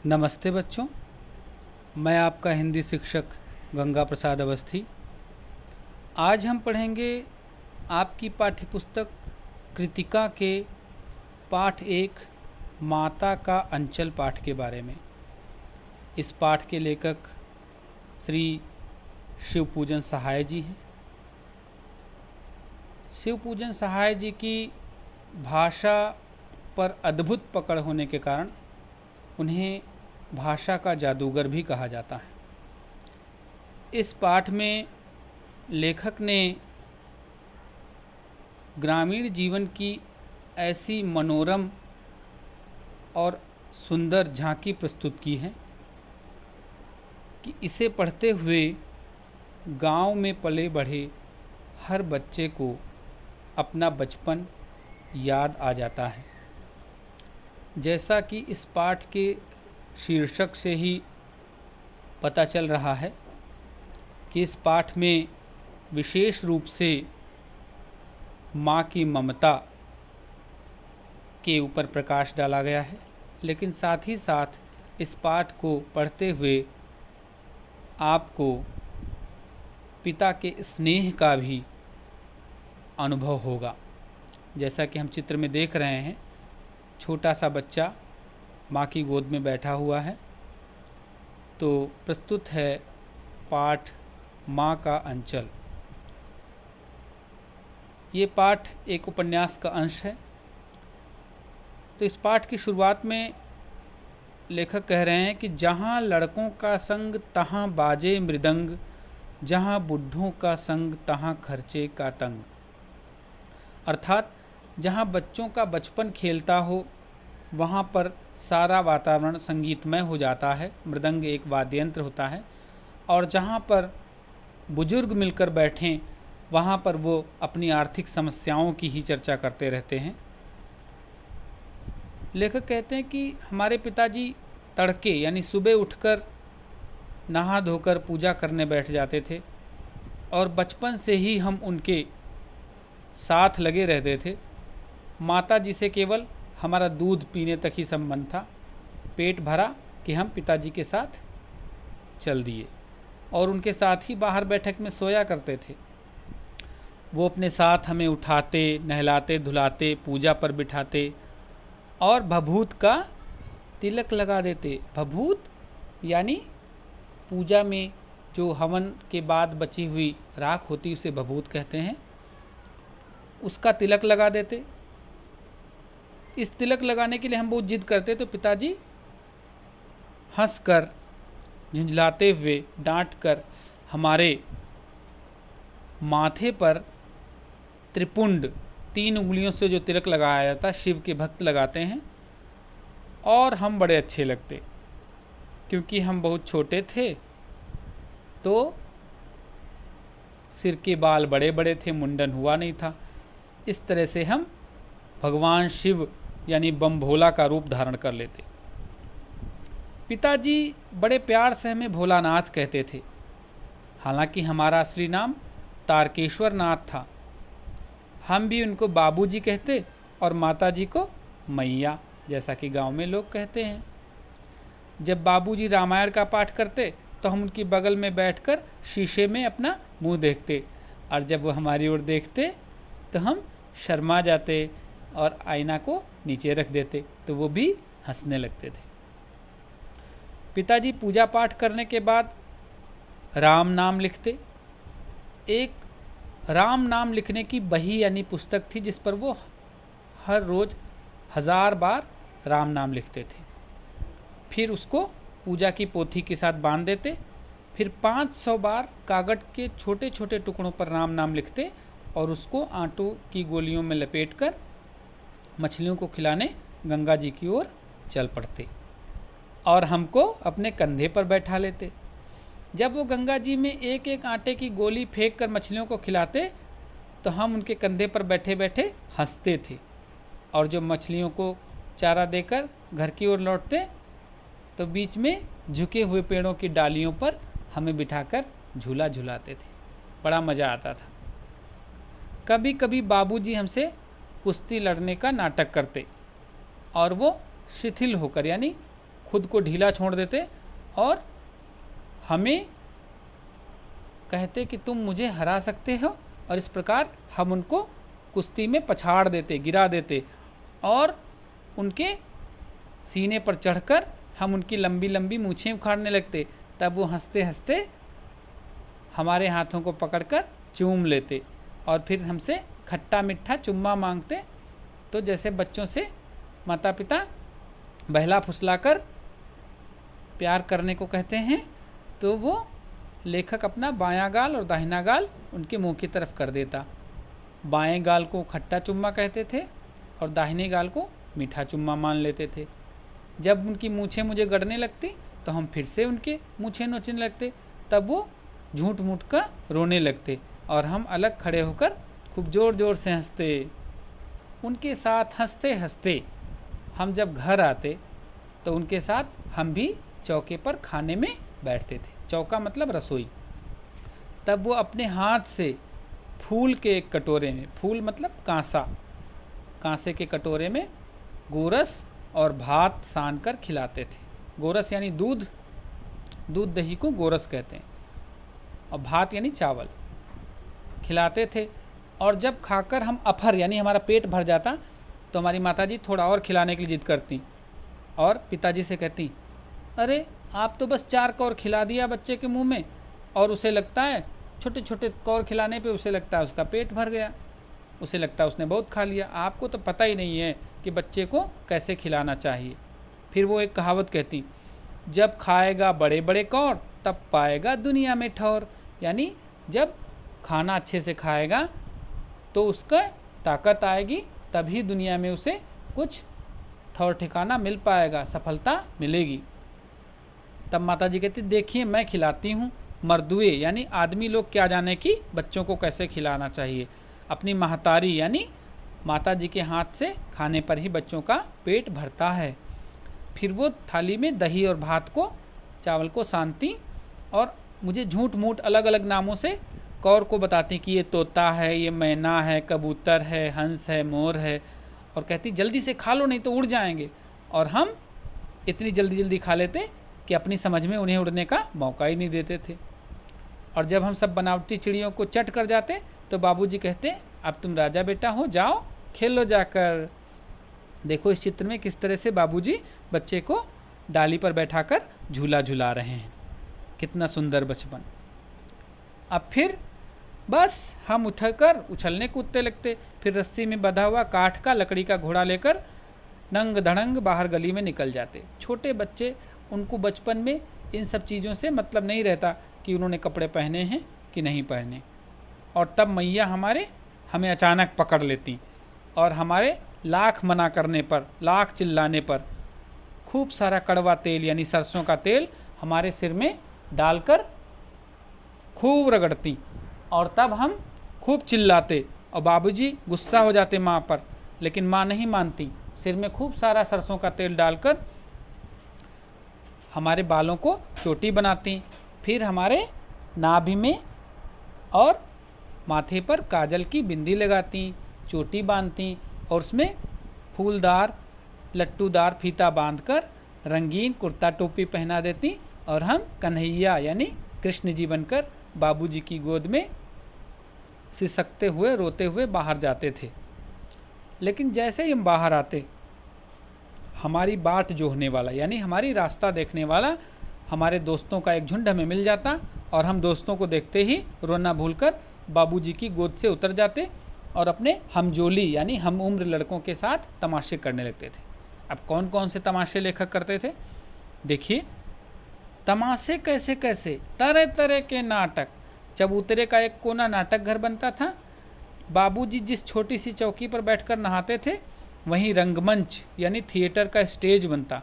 नमस्ते बच्चों, मैं आपका हिंदी शिक्षक गंगा प्रसाद अवस्थी। आज हम पढ़ेंगे आपकी पाठ्यपुस्तक कृतिका के पाठ 1 माता का अंचल पाठ के बारे में। इस पाठ के लेखक श्री शिवपूजन सहाय जी हैं। शिवपूजन सहाय जी की भाषा पर अद्भुत पकड़ होने के कारण उन्हें भाषा का जादूगर भी कहा जाता है। इस पाठ में लेखक ने ग्रामीण जीवन की ऐसी मनोरम और सुंदर झांकी प्रस्तुत की है कि इसे पढ़ते हुए गांव में पले बढ़े हर बच्चे को अपना बचपन याद आ जाता है। जैसा कि इस पाठ के शीर्षक से ही पता चल रहा है कि इस पाठ में विशेष रूप से माँ की ममता के ऊपर प्रकाश डाला गया है, लेकिन साथ ही साथ इस पाठ को पढ़ते हुए आपको पिता के स्नेह का भी अनुभव होगा। जैसा कि हम चित्र में देख रहे हैं, छोटा सा बच्चा माँ की गोद में बैठा हुआ है। तो प्रस्तुत है पाठ माँ का अंचल। ये पाठ एक उपन्यास का अंश है। तो इस पाठ की शुरुआत में लेखक कह रहे हैं कि जहाँ लड़कों का संग तहाँ बाजे मृदंग, जहाँ बुढ़ों का संग तहाँ खर्चे का तंग। अर्थात जहाँ बच्चों का बचपन खेलता हो वहाँ पर सारा वातावरण संगीतमय हो जाता है। मृदंग एक वाद्य यंत्र होता है। और जहाँ पर बुजुर्ग मिलकर बैठें वहाँ पर वो अपनी आर्थिक समस्याओं की ही चर्चा करते रहते हैं। लेखक कहते हैं कि हमारे पिताजी तड़के यानी सुबह उठकर नहा धोकर पूजा करने बैठ जाते थे और बचपन से ही हम उनके साथ लगे रहते थे। माता जी से केवल हमारा दूध पीने तक ही संबंध था। पेट भरा कि हम पिताजी के साथ चल दिए और उनके साथ ही बाहर बैठक में सोया करते थे। वो अपने साथ हमें उठाते, नहलाते, धुलाते, पूजा पर बिठाते और भभूत का तिलक लगा देते। भभूत यानी पूजा में जो हवन के बाद बची हुई राख होती उसे भभूत कहते हैं, उसका तिलक लगा देते। इस तिलक लगाने के लिए हम बहुत जिद करते तो पिताजी हंसकर, झुंझलाते हुए, डांट कर हमारे माथे पर त्रिपुंड 3 उंगलियों से जो तिलक लगाया जाता, शिव के भक्त लगाते हैं और हम बड़े अच्छे लगते। क्योंकि हम बहुत छोटे थे तो सिर के बाल बड़े बड़े थे, मुंडन हुआ नहीं था। इस तरह से हम भगवान शिव यानी बम भोला का रूप धारण कर लेते। पिताजी बड़े प्यार से हमें भोलानाथ कहते थे। हालांकि हमारा असली नाम तारकेश्वर नाथ था। हम भी उनको बाबूजी कहते और माताजी को मैया, जैसा कि गांव में लोग कहते हैं। जब बाबूजी रामायण का पाठ करते तो हम उनकी बगल में बैठकर शीशे में अपना मुंह देखते और जब वो हमारी ओर देखते तो हम शर्मा जाते और आईना को नीचे रख देते तो वो भी हंसने लगते थे। पिताजी पूजा पाठ करने के बाद राम नाम लिखते। एक राम नाम लिखने की बही यानी पुस्तक थी जिस पर वो हर रोज 1000 बार राम नाम लिखते थे। फिर उसको पूजा की पोथी के साथ बांध देते। फिर 500 बार कागज के छोटे छोटे टुकड़ों पर राम नाम लिखते और उसको आटों की गोलियों में लपेटकर मछलियों को खिलाने गंगा जी की ओर चल पड़ते और हमको अपने कंधे पर बैठा लेते। जब वो गंगा जी में एक एक आटे की गोली फेंक कर मछलियों को खिलाते तो हम उनके कंधे पर बैठे बैठे हंसते थे और जो मछलियों को चारा देकर घर की ओर लौटते तो बीच में झुके हुए पेड़ों की डालियों पर हमें बिठाकर झूला झुलाते थे। बड़ा मज़ा आता था। कभी कभी बाबूजी हमसे कुश्ती लड़ने का नाटक करते और वो शिथिल होकर यानी खुद को ढीला छोड़ देते और हमें कहते कि तुम मुझे हरा सकते हो, और इस प्रकार हम उनको कुश्ती में पछाड़ देते, गिरा देते, और उनके सीने पर चढ़कर हम उनकी लंबी लंबी मूछें उखाड़ने लगते। तब वो हंसते हंसते हमारे हाथों को पकड़कर चूम लेते और फिर हमसे खट्टा मीठा चुम्मा मांगते। तो जैसे बच्चों से माता पिता बहला फुसलाकर प्यार करने को कहते हैं, तो वो लेखक अपना बायां गाल और दाहिना गाल उनके मुंह की तरफ कर देता। बाएं गाल को खट्टा चुम्मा कहते थे और दाहिने गाल को मीठा चुम्मा मान लेते थे। जब उनकी मूछें मुझे गड़ने लगती तो हम फिर से उनके मूछें नोचने लगते। तब वो झूठ मूठ का रोने लगते और हम अलग खड़े होकर खूब ज़ोर ज़ोर से हंसते। उनके साथ हंसते हंसते हम जब घर आते तो उनके साथ हम भी चौके पर खाने में बैठते थे। चौका मतलब रसोई। तब वो अपने हाथ से फूल के एक कटोरे में, फूल मतलब कांसा, कांसे के कटोरे में गोरस और भात सान कर खिलाते थे। गोरस यानी दूध, दूध दही को गोरस कहते हैं, और भात यानी चावल खिलाते थे। और जब खाकर हम अफर यानी हमारा पेट भर जाता तो हमारी माताजी थोड़ा और खिलाने की जिद करती और पिताजी से कहती, अरे आप तो बस 4 कौर खिला दिया बच्चे के मुंह में, और उसे लगता है छोटे छोटे कौर खिलाने पे उसे लगता है उसका पेट भर गया, उसे लगता है उसने बहुत खा लिया। आपको तो पता ही नहीं है कि बच्चे को कैसे खिलाना चाहिए। फिर वो एक कहावत कहती, जब खाएगा बड़े बड़े कौर तब पाएगा दुनिया में ठौर। यानी जब खाना अच्छे से खाएगा तो उसका ताकत आएगी, तभी दुनिया में उसे कुछ ठौर ठिकाना मिल पाएगा, सफलता मिलेगी। तब माताजी कहती, देखिए मैं खिलाती हूँ। मर्दुए यानी आदमी लोग क्या जाने कि बच्चों को कैसे खिलाना चाहिए। अपनी महतारी यानी माताजी के हाथ से खाने पर ही बच्चों का पेट भरता है। फिर वो थाली में दही और भात को, चावल को सानती और मुझे झूठ मूठ अलग अलग नामों से कौर को बताती कि ये तोता है, ये मैना है, कबूतर है, हंस है, मोर है, और कहती जल्दी से खा लो नहीं तो उड़ जाएंगे। और हम इतनी जल्दी जल्दी खा लेते कि अपनी समझ में उन्हें उड़ने का मौका ही नहीं देते थे। और जब हम सब बनावटी चिड़ियों को चट कर जाते तो बाबूजी कहते, अब तुम राजा बेटा हो, जाओ खेलो जाकर। देखो इस चित्र में किस तरह से बाबूजी बच्चे को डाली पर बैठाकर झूला झूला रहे हैं। कितना सुंदर बचपन। अब फिर बस हम उठकर उछलने कूदते लगते। फिर रस्सी में बंधा हुआ काठ का लकड़ी का घोड़ा लेकर नंग धड़ंग बाहर गली में निकल जाते। छोटे बच्चे, उनको बचपन में इन सब चीज़ों से मतलब नहीं रहता कि उन्होंने कपड़े पहने हैं कि नहीं पहने। और तब मैया हमें अचानक पकड़ लेती और हमारे लाख मना करने पर, लाख चिल्लाने पर खूब सारा कड़वा तेल यानी सरसों का तेल हमारे सिर में डालकर खूब रगड़ती, और तब हम खूब चिल्लाते और बाबूजी गुस्सा हो जाते माँ पर, लेकिन माँ नहीं मानती। सिर में खूब सारा सरसों का तेल डालकर हमारे बालों को चोटी बनाती, फिर हमारे नाभि में और माथे पर काजल की बिंदी लगाती, चोटी बांधती और उसमें फूलदार लट्टूदार फीता बांधकर रंगीन कुर्ता टोपी पहना देती, और हम कन्हैया यानी कृष्ण जी बनकर बाबूजी की गोद में सिसकते हुए रोते हुए बाहर जाते थे। लेकिन जैसे ही हम बाहर आते, हमारी बाट जोहने वाला यानी हमारी रास्ता देखने वाला हमारे दोस्तों का एक झुंड हमें मिल जाता, और हम दोस्तों को देखते ही रोना भूलकर बाबूजी की गोद से उतर जाते और अपने हमजोली यानी हम उम्र लड़कों के साथ तमाशे करने लगते थे। अब कौन कौन से तमाशे लेखक करते थे, देखिए। तमाशे कैसे कैसे, तरह तरह के नाटक। चबूतरे का एक कोना नाटक घर बनता था। बाबूजी जिस छोटी सी चौकी पर बैठकर नहाते थे, वहीं रंगमंच यानी थिएटर का स्टेज बनता।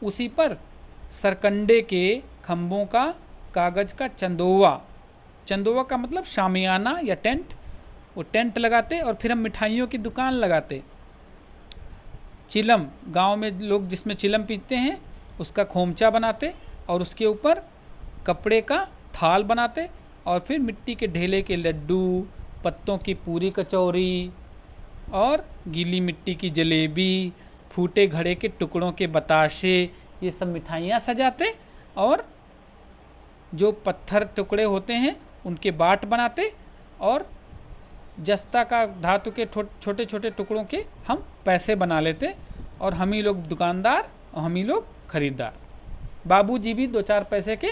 उसी पर सरकंडे के खंभों का कागज का चंदोवा, चंदोवा का मतलब शामियाना या टेंट, वो टेंट लगाते और फिर हम मिठाइयों की दुकान लगाते। चिलम, गांव में लोग जिसमें चिलम पीते हैं उसका खोमचा बनाते और उसके ऊपर कपड़े का थाल बनाते, और फिर मिट्टी के ढेले के लड्डू, पत्तों की पूरी कचौरी और गीली मिट्टी की जलेबी, फूटे घड़े के टुकड़ों के बताशे, ये सब मिठाइयाँ सजाते और जो पत्थर टुकड़े होते हैं उनके बाट बनाते और जस्ता का धातु के छोटे छोटे टुकड़ों के हम पैसे बना लेते और हम ही लोग दुकानदार और हम ही लोग खरीदार। बाबूजी भी 2-4 पैसे के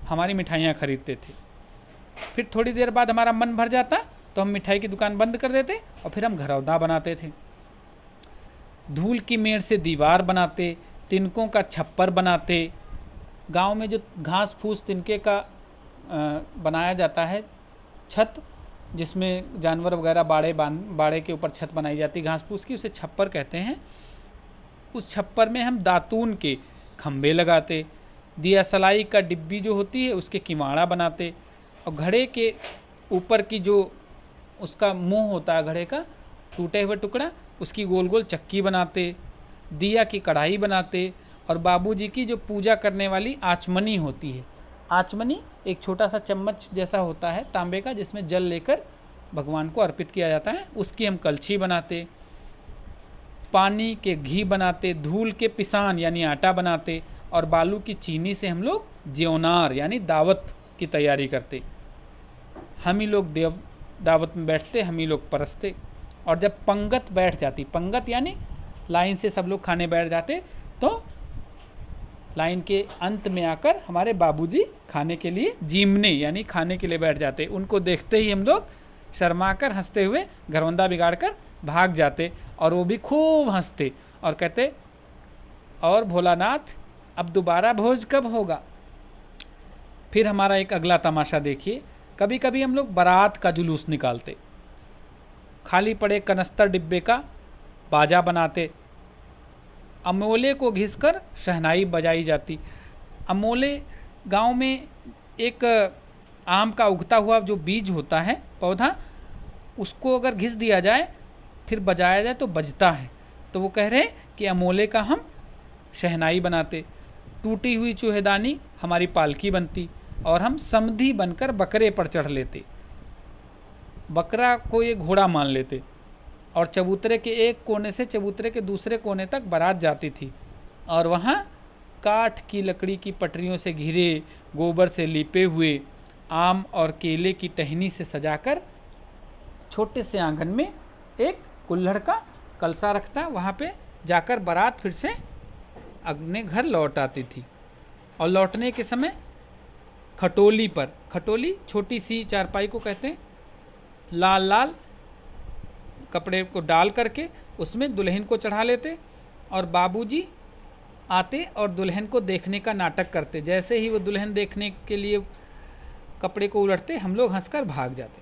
हमारी मिठाइयाँ खरीदते थे। फिर थोड़ी देर बाद हमारा मन भर जाता तो हम मिठाई की दुकान बंद कर देते और फिर हम घरौंदा बनाते थे। धूल की मेड़ से दीवार बनाते, तिनकों का छप्पर बनाते। गांव में जो घास फूस तिनके का बनाया जाता है छत, जिसमें जानवर वगैरह बाड़े के ऊपर छत बनाई जाती घास फूस की, उसे छप्पर कहते हैं। उस छप्पर में हम दातून के खम्भे लगाते, दिया सलाई का डिब्बी जो होती है उसके किवाड़ा बनाते और घड़े के ऊपर की जो उसका मुंह होता है घड़े का टूटे हुए टुकड़ा, उसकी गोल गोल चक्की बनाते, दिया की कढ़ाई बनाते और बाबूजी की जो पूजा करने वाली आचमनी होती है, आचमनी एक छोटा सा चम्मच जैसा होता है तांबे का जिसमें जल लेकर भगवान को अर्पित किया जाता है, उसकी हम कलछी बनाते। पानी के घी बनाते, धूल के पिसान यानी आटा बनाते और बालू की चीनी से हम लोग ज्योनार यानी दावत की तैयारी करते। हम ही लोग दावत में बैठते, हम ही लोग परसते और जब पंगत बैठ जाती, पंगत यानी लाइन से सब लोग खाने बैठ जाते, तो लाइन के अंत में आकर हमारे बाबूजी खाने के लिए जीमने यानी खाने के लिए बैठ जाते। उनको देखते ही हम लोग शर्मा कर हंसते हुए घरौंदा बिगाड़ कर भाग जाते और वो भी खूब हंसते और कहते, और भोलानाथ अब दोबारा भोज कब होगा। फिर हमारा एक अगला तमाशा देखिए, कभी कभी हम लोग बारात का जुलूस निकालते, खाली पड़े कनस्तर डिब्बे का बाजा बनाते, अमोले को घिसकर शहनाई बजाई जाती। अमोले गांव में एक आम का उगता हुआ जो बीज होता है पौधा, उसको अगर घिस दिया जाए फिर बजाया जाए तो बजता है, तो वो कह रहे हैं कि अमोले का हम शहनाई बनाते। टूटी हुई चूहेदानी हमारी पालकी बनती और हम समधी बनकर बकरे पर चढ़ लेते, बकरा को ये घोड़ा मान लेते और चबूतरे के एक कोने से चबूतरे के दूसरे कोने तक बारात जाती थी और वहाँ काठ की लकड़ी की पटरियों से घिरे, गोबर से लिपे हुए, आम और केले की टहनी से सजाकर छोटे से आंगन में एक कुल्हड़ का कलसा रखता, वहाँ पे जाकर बारात फिर से अपने घर लौट आती थी। और लौटने के समय खटोली पर, खटोली छोटी सी चारपाई को कहते हैं, लाल लाल कपड़े को डाल करके उसमें दुल्हन को चढ़ा लेते और बाबूजी आते और दुल्हन को देखने का नाटक करते। जैसे ही वो दुल्हन देखने के लिए कपड़े को उलटते, हम लोग हंसकर भाग जाते।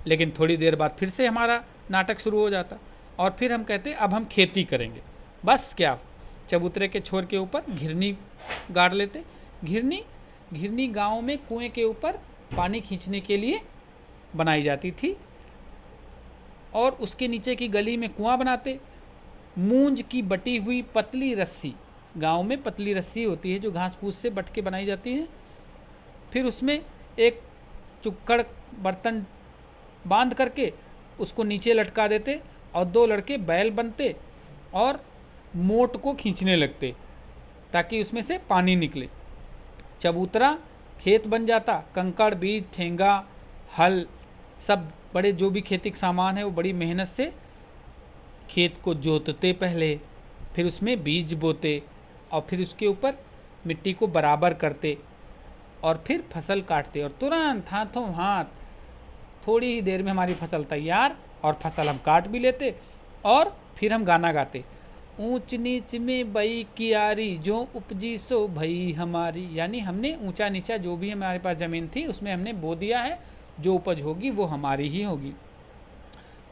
लेकिन थोड़ी देर बाद फिर से हमारा नाटक शुरू हो जाता और फिर हम कहते अब हम खेती करेंगे। बस क्या, चबूतरे के छोर के ऊपर घिरनी गाड़ लेते। घिरनी गांव में कुएं के ऊपर पानी खींचने के लिए बनाई जाती थी और उसके नीचे की गली में कुआं बनाते। मूंज की बटी हुई पतली रस्सी, गांव में पतली रस्सी होती है जो घास फूस से बट के बनाई जाती है, फिर उसमें एक चुक्कड़ बर्तन बांध करके उसको नीचे लटका देते और 2 लड़के बैल बनते और मोट को खींचने लगते ताकि उसमें से पानी निकले। चबूतरा खेत बन जाता, कंकड़, बीज, ठेंगा, हल, सब बड़े जो भी खेती का सामान है वो बड़ी मेहनत से खेत को जोतते पहले, फिर उसमें बीज बोते और फिर उसके ऊपर मिट्टी को बराबर करते और फिर फसल काटते और तुरंत हाथों हाथ थोड़ी ही देर में हमारी फसल तैयार और फसल हम काट भी लेते और फिर हम गाना गाते, ऊंच नीच में बई कियारी जो उपजी सो भई हमारी। यानी हमने ऊंचा नीचा जो भी हमारे पास ज़मीन थी उसमें हमने बो दिया है, जो उपज होगी वो हमारी ही होगी।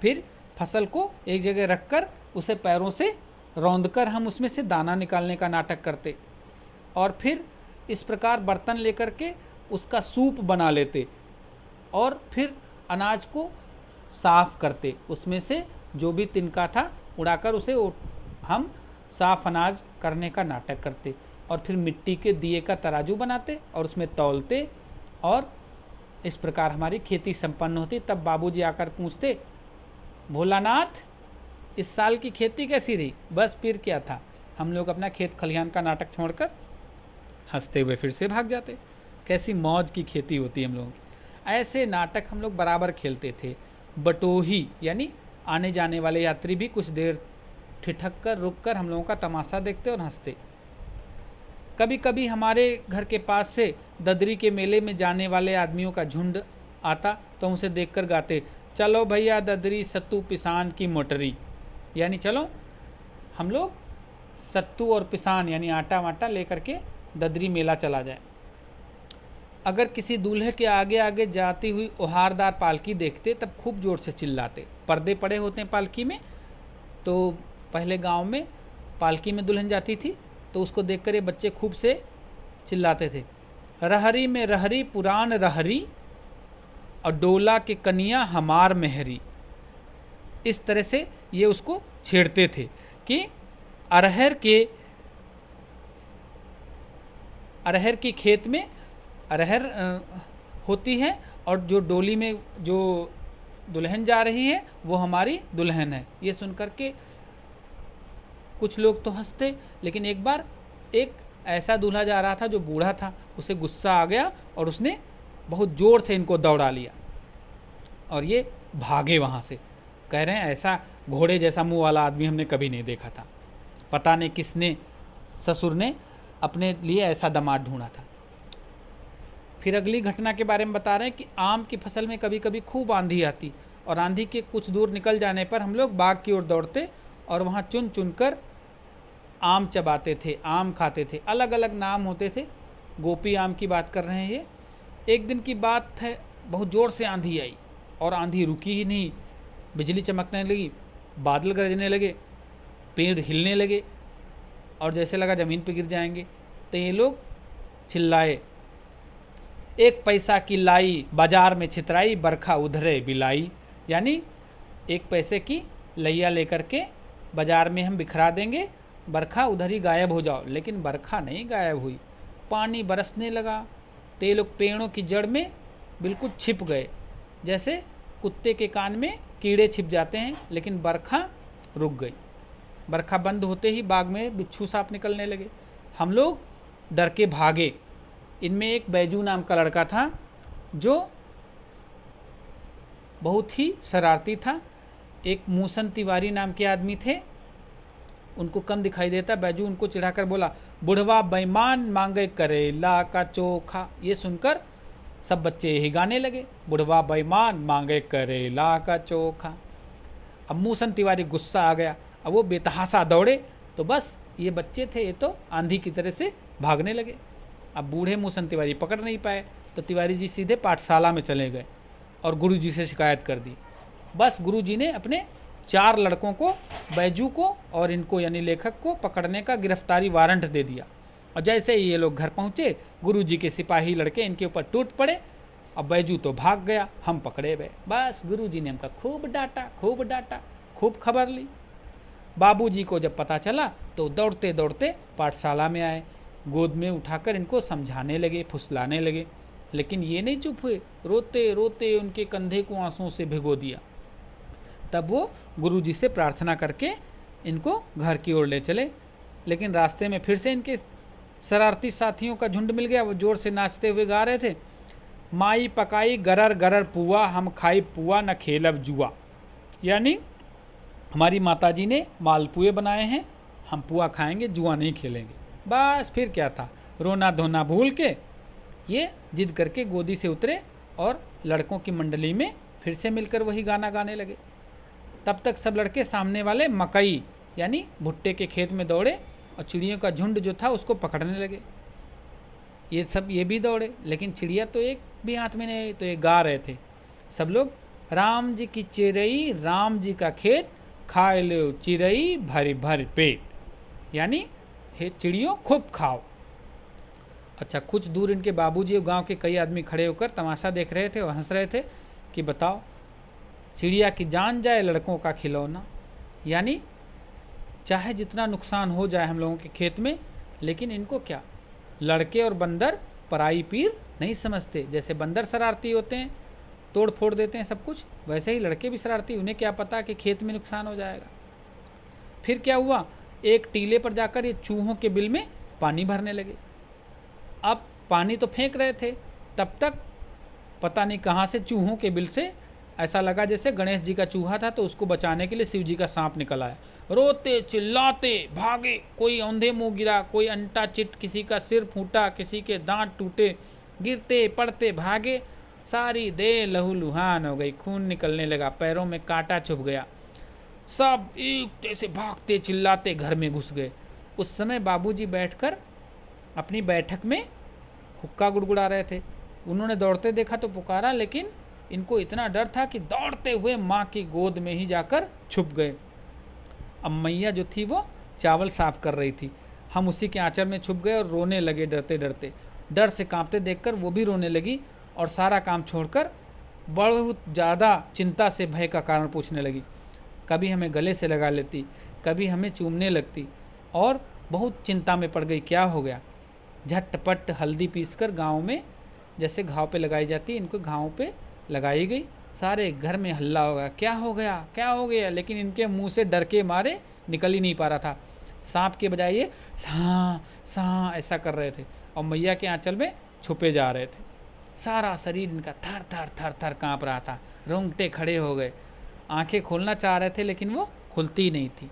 फिर फसल को एक जगह रखकर उसे पैरों से रौंदकर हम उसमें से दाना निकालने का नाटक करते और फिर इस प्रकार बर्तन लेकर के उसका सूप बना लेते और फिर अनाज को साफ करते, उसमें से जो भी तिनका था उड़ाकर उसे हम साफ अनाज करने का नाटक करते और फिर मिट्टी के दिए का तराजू बनाते और उसमें तौलते और इस प्रकार हमारी खेती संपन्न होती। तब बाबूजी आकर पूछते, भोलानाथ इस साल की खेती कैसी रही। बस फिर क्या था, हम लोग अपना खेत खलिहान का नाटक छोड़कर हंसते हुए फिर से भाग जाते। कैसी मौज की खेती होती है हम लोगों की। ऐसे नाटक हम लोग बराबर खेलते थे। बटोही यानी आने जाने वाले यात्री भी कुछ देर ठिठक कर रुक कर हम लोगों का तमाशा देखते और हंसते। कभी कभी हमारे घर के पास से ददरी के मेले में जाने वाले आदमियों का झुंड आता तो उसे देखकर गाते, चलो भैया ददरी सत्तू पिसान की मोटरी। यानी चलो हम लोग सत्तू और पिसान यानी आटा वाटा लेकर के ददरी मेला चला जाए। अगर किसी दूल्हे के आगे आगे जाती हुई ओहारदार पालकी देखते तब खूब जोर से चिल्लाते। पर्दे पड़े होते हैं पालकी में, तो पहले गांव में पालकी में दुल्हन जाती थी तो उसको देखकर ये बच्चे खूब से चिल्लाते थे, रहरी में रहरी पुरान रहरी और डोला के कनिया हमार मेहरी। इस तरह से ये उसको छेड़ते थे कि अरहर के खेत में अरहर होती है और जो डोली में जो दुल्हन जा रही है वो हमारी दुल्हन है। ये सुनकर के कुछ लोग तो हंसते, लेकिन एक बार एक ऐसा दूल्हा जा रहा था जो बूढ़ा था, उसे गुस्सा आ गया और उसने बहुत ज़ोर से इनको दौड़ा लिया और ये भागे वहाँ से। कह रहे हैं ऐसा घोड़े जैसा मुंह वाला आदमी हमने कभी नहीं देखा था। पता नहीं किसने ससुर ने अपने लिए ऐसा दामाद ढूंढा था। फिर अगली घटना के बारे में बता रहे हैं कि आम की फसल में कभी कभी खूब आंधी आती और आंधी के कुछ दूर निकल जाने पर हम लोग बाग की ओर दौड़ते और वहाँ चुन चुन कर आम चबाते थे, आम खाते थे। अलग अलग नाम होते थे। गोपी आम की बात कर रहे हैं ये। एक दिन की बात है, बहुत ज़ोर से आंधी आई और आंधी रुकी ही नहीं। बिजली चमकने लगी, बादल गरजने लगे, पेड़ हिलने लगे और जैसे लगा ज़मीन पर गिर जाएंगे। तो ये लोग चिल्लाए, 1 पैसा की लाई बाजार में छितराई, बरखा उधरे बिलाई। यानी 1 पैसे की लैया लेकर के बाजार में हम बिखरा देंगे, बरखा उधर ही गायब हो जाओ। लेकिन बरखा नहीं गायब हुई, पानी बरसने लगा। तो ये लोग पेड़ों की जड़ में बिल्कुल छिप गए, जैसे कुत्ते के कान में कीड़े छिप जाते हैं। लेकिन बरखा रुक गई। बरखा बंद होते ही बाग में बिच्छू सांप निकलने लगे। हम लोग डर के भागे। इनमें एक बैजू नाम का लड़का था जो बहुत ही शरारती था। एक मूसन तिवारी नाम के आदमी थे, उनको कम दिखाई देता। बैजू उनको चिढ़ाकर बोला, बुढ़वा बेईमान मांगे करेला का चोखा। ये सुनकर सब बच्चे यही गाने लगे, बुढ़वा बेईमान मांगे करेला का चोखा। अब मूसन तिवारी गुस्सा आ गया, अब वो बेतहासा दौड़े तो बस ये बच्चे थे, ये तो आंधी की तरह से भागने लगे। अब बूढ़े मूसन तिवारी पकड़ नहीं पाए तो तिवारी जी सीधे पाठशाला में चले गए और गुरुजी से शिकायत कर दी। बस गुरुजी ने अपने 4 लड़कों को, बैजू को और इनको यानी लेखक को पकड़ने का गिरफ्तारी वारंट दे दिया। और जैसे ही ये लोग घर पहुँचे, गुरुजी के सिपाही लड़के इनके ऊपर टूट पड़े। अब बैजू तो भाग गया, हम पकड़े गए। बस गुरुजी ने हमका खूब डांटा, खूब खबर ली। बाबूजी को जब पता चला तो दौड़ते दौड़ते पाठशाला में आए, गोद में उठाकर इनको समझाने लगे, फुसलाने लगे। लेकिन ये नहीं चुप हुए, रोते रोते उनके कंधे को आंसुओं से भिगो दिया। तब वो गुरुजी से प्रार्थना करके इनको घर की ओर ले चले। लेकिन रास्ते में फिर से इनके शरारती साथियों का झुंड मिल गया। वो जोर से नाचते हुए गा रहे थे, माई पकाई गरर गरर पुआ, हम खाई पुआ न खेलब जुआ। यानी हमारी माताजी ने मालपुए बनाए हैं, हम पुआ खाएंगे, जुआ नहीं खेलेंगे। बस फिर क्या था, रोना धोना भूल के ये जिद करके गोदी से उतरे और लड़कों की मंडली में फिर से मिलकर वही गाना गाने लगे। तब तक सब लड़के सामने वाले मकई यानी भुट्टे के खेत में दौड़े और चिड़ियों का झुंड जो था उसको पकड़ने लगे। ये भी दौड़े, लेकिन चिड़िया तो एक भी हाथ में नहीं, तो ये गा रहे थे सब लोग, राम जी की चिड़ई राम जी का खेत, खाए लो चिड़ई भर भर पेट। यानी हे चिड़ियों खूब खाओ। अच्छा, कुछ दूर इनके बाबूजी और गांव के कई आदमी खड़े होकर तमाशा देख रहे थे और हंस रहे थे कि बताओ, चिड़िया की जान जाए लड़कों का खिलौना। यानी चाहे जितना नुकसान हो जाए हम लोगों के खेत में, लेकिन इनको क्या, लड़के और बंदर पराई पीर नहीं समझते। जैसे बंदर शरारती होते हैं, तोड़ फोड़ देते हैं सब कुछ, वैसे ही लड़के भी शरारती। उन्हें क्या पता कि खेत में नुकसान हो जाएगा। फिर क्या हुआ, एक टीले पर जाकर ये चूहों के बिल में पानी भरने लगे। अब पानी तो फेंक रहे थे, तब तक पता नहीं कहाँ से चूहों के बिल से ऐसा लगा जैसे गणेश जी का चूहा था, तो उसको बचाने के लिए शिव जी का सांप निकल आया। रोते चिल्लाते भागे, कोई औंधे मुंह गिरा, कोई अंटा चिट, किसी का सिर फूटा, किसी के दांत टूटे, गिरते पड़ते भागे, सारी देह लहूलुहान हो गई, खून निकलने लगा, पैरों में कांटा चुभ गया। सब एक से भागते चिल्लाते घर में घुस गए। उस समय बाबूजी बैठकर अपनी बैठक में हुक्का गुड़गुड़ा रहे थे। उन्होंने दौड़ते देखा तो पुकारा, लेकिन इनको इतना डर था कि दौड़ते हुए माँ की गोद में ही जाकर छुप गए। अब मैया जो थी वो चावल साफ कर रही थी। हम उसी के आंचल में छुप गए और रोने लगे डरते डरते। डर से कांपते देखकर वो भी रोने लगी और सारा काम छोड़कर बहुत ज़्यादा चिंता से भय का कारण पूछने लगी। कभी हमें गले से लगा लेती, कभी हमें चूमने लगती और बहुत चिंता में पड़ गई, क्या हो गया। झटपट हल्दी पीसकर गांव में जैसे घाव पे लगाई जाती, इनको घाव पे लगाई गई। सारे घर में हल्ला हो गया, क्या हो गया क्या हो गया, लेकिन इनके मुंह से डर के मारे निकल ही नहीं पा रहा था। सांप के बजाय ये सा सा ऐसा कर रहे थे और मैया के आंचल में छुपे जा रहे थे। सारा शरीर इनका थर थर थर थर काँप रहा था, रोंगटे खड़े हो गए। आंखें खोलना चाह रहे थे लेकिन वो खुलती नहीं थी।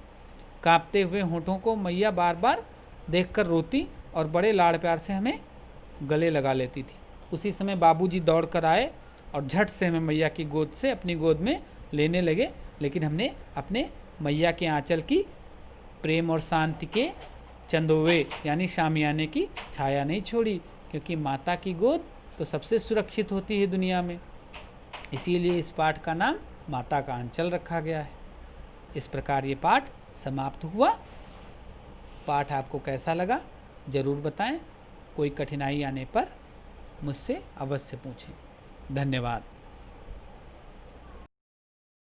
कांपते हुए होंठों को मैया बार बार देखकर रोती और बड़े लाड़ प्यार से हमें गले लगा लेती थी। उसी समय बाबूजी दौड़ कर आए और झट से हमें मैया की गोद से अपनी गोद में लेने लगे, लेकिन हमने अपने मैया के आंचल की प्रेम और शांति के चंदोवे यानी शामियाने की छाया नहीं छोड़ी, क्योंकि माता की गोद तो सबसे सुरक्षित होती है दुनिया में। इसीलिए इस पाठ का नाम माता का आंचल रखा गया है। इस प्रकार ये पाठ समाप्त हुआ। पाठ आपको कैसा लगा ज़रूर बताएं। कोई कठिनाई आने पर मुझसे अवश्य पूछें। धन्यवाद।